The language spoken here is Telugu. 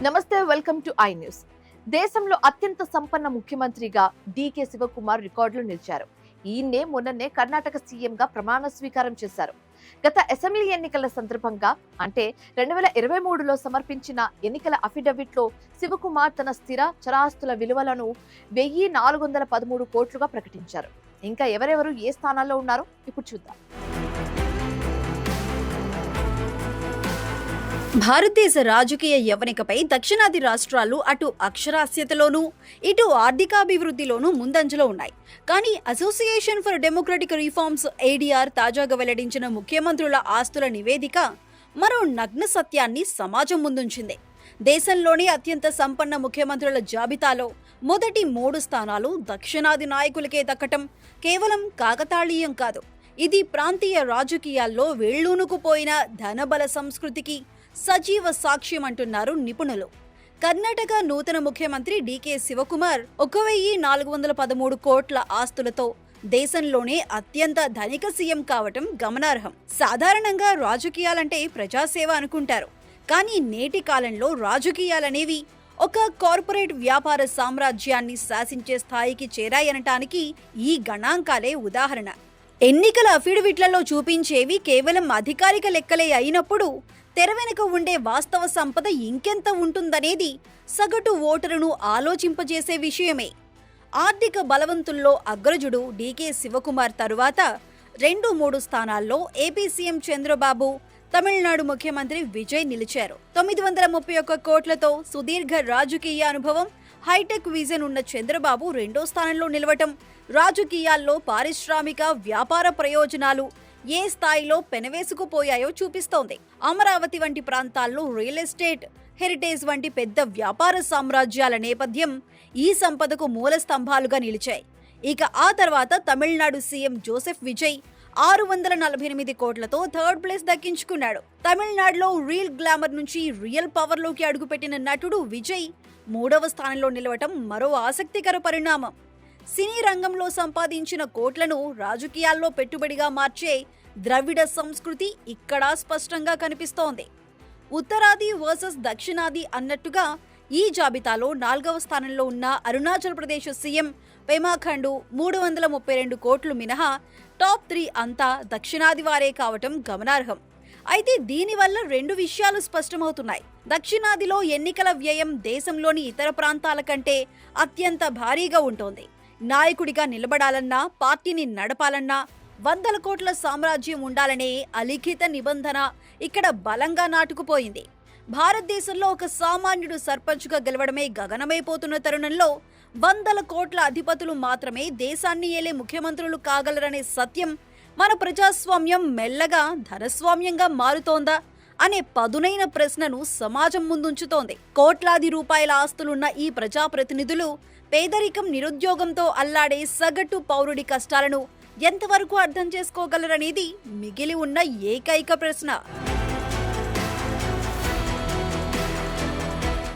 నమస్తే, వెల్కమ్ టు ఐ న్యూస్. దేశంలో అత్యంత సంపన్న ముఖ్యమంత్రిగా డీకే శివకుమార్ రికార్డులు నిలిచారు. ఈయన్నే మొన్ననే కర్ణాటక సీఎంగా ప్రమాణ స్వీకారం చేశారు. గత అసెంబ్లీ ఎన్నికల సందర్భంగా అంటే 2023లో సమర్పించిన ఎన్నికల అఫిడవిట్లో శివకుమార్ తన స్థిర చరాస్తుల విలువలను 1413 కోట్లుగా ప్రకటించారు. ఇంకా ఎవరెవరు ఏ స్థానాల్లో ఉన్నారో ఇప్పుడు చూద్దాం. భారతదేశ రాజకీయ యవనికపై దక్షిణాది రాష్ట్రాలు అటు అక్షరాస్యతలోనూ ఇటు ఆర్థికాభివృద్ధిలోనూ ముందంజలో ఉన్నాయి. కానీ association for democratic reforms ADR తాజాగా వెల్లడించిన ముఖ్యమంత్రుల ఆస్తుల నివేదిక మరో నగ్న సత్యాన్ని సమాజం ముందుంచింది. దేశంలోని అత్యంత సంపన్న ముఖ్యమంత్రుల జాబితాలో మొదటి 3 స్థానాలు దక్షిణాది నాయకులకే దక్కటం కేవలం కాకతాళీయం కాదు. ఇది ప్రాంతీయ రాజకీయాల్లో వేళ్లూనుకుపోయిన ధనబల సంస్కృతికి సజీవ సాక్ష్యం అంటున్నారు నిపుణులు. కర్ణాటక నూతన ముఖ్యమంత్రి డీకే శివకుమార్ 1413 కోట్ల ఆస్తులతో దేశంలోనే అత్యంత ధనిక సీఎం కావటం గమనార్హం. సాధారణంగా రాజకీయాలంటే ప్రజాసేవ అనుకుంటారు. కానీ నేటి కాలంలో రాజకీయాలనేవి ఒక కార్పొరేట్ వ్యాపార సామ్రాజ్యాన్ని శాసించే స్థాయికి చేరాయనటానికి ఈ గణాంకాలే ఉదాహరణ. ఎన్నికల అఫిడవిట్లలో చూపించేవి కేవలం అధికారిక లెక్కలే అయినప్పుడు తెర వెనుక ఉండే వాస్తవ సంపద ఇంకెంత ఉంటుందనేది సగటు ఓటరును ఆలోచింపజేసే విషయమే. ఆర్థిక బలవంతుల్లో అగ్రజుడు డీకే శివకుమార్ తరువాత 2-3 స్థానాల్లో ఏపీ సీఎం చంద్రబాబు, తమిళనాడు ముఖ్యమంత్రి విజయ్ నిలిచారు. 931 కోట్లతో సుదీర్ఘ రాజకీయ అనుభవం, హైటెక్ విజన్ ఉన్న చంద్రబాబు 2వ స్థానంలో నిలవటం రాజకీయాల్లో పారిశ్రామిక వ్యాపార ప్రయోజనాలు ఏ స్థాయిలో పెనవేసుకుపోయాయో చూపిస్తోంది. అమరావతి వంటి ప్రాంతాల్లో రియల్ ఎస్టేట్, హెరిటేజ్ వంటి పెద్ద వ్యాపార సామ్రాజ్యాల నేపథ్యం ఈ సంపదకు మూల స్తంభాలుగా నిలిచాయి. ఇక ఆ తర్వాత తమిళనాడు సీఎం జోసెఫ్ విజయ్ 648 కోట్లతో 3rd ప్లేస్ దక్కించుకున్నాడు. తమిళనాడులో రియల్ గ్లామర్ నుంచి రియల్ పవర్లోకి అడుగుపెట్టిన నటుడు విజయ్ 3వ స్థానంలో నిలవటం మరో ఆసక్తికర పరిణామం. సినీ రంగంలో సంపాదించిన కోట్లను రాజకీయాల్లో పెట్టుబడిగా మార్చే ద్రవిడ సంస్కృతి ఇక్కడ స్పష్టంగా కనిపిస్తోంది. ఉత్తరాది వర్సెస్ దక్షిణాది అన్నట్టుగా ఈ జాబితాలో 4వ స్థానంలో ఉన్న అరుణాచల్ ప్రదేశ్ సీఎం పెమా ఖండు 332 కోట్లు మినహా టాప్ 3 అంతా దక్షిణాది వారే కావటం గమనార్హం. అయితే దీనివల్ల 2 విషయాలు స్పష్టమవుతున్నాయి. దక్షిణాదిలో ఎన్నికల వ్యయం దేశంలోని ఇతర ప్రాంతాల కంటే అత్యంత భారీగా ఉంటోంది. నాయకుడిగా నిలబడాలన్నా, పార్టీని నడపాలన్నా 100 కోట్ల సామ్రాజ్యం ఉండాలనే అలిఖిత నిబంధన ఇక్కడ బలంగా నాటుకుపోయింది. భారతదేశంలో ఒక సామాన్యుడు సర్పంచ్గా గెలవడమే గగనమైపోతున్న తరుణంలో 100 కోట్ల అధిపతులు మాత్రమే దేశాన్ని ఏలే ముఖ్యమంత్రులు కాగలరనే సత్యం మన ప్రజాస్వామ్యం మెల్లగా ధనస్వామ్యంగా మారుతోందా అనే పదునైన ప్రశ్నను సమాజం ముందుంచుతోంది. కోట్లాది రూపాయల ఆస్తులున్న ఈ ప్రజాప్రతినిధులు పేదరికం, నిరుద్యోగంతో అల్లాడే సగటు పౌరుడి కష్టాలను ఎంతవరకు అర్థం చేసుకోగలరనేది మిగిలి ఉన్న ఏకైక ప్రశ్న.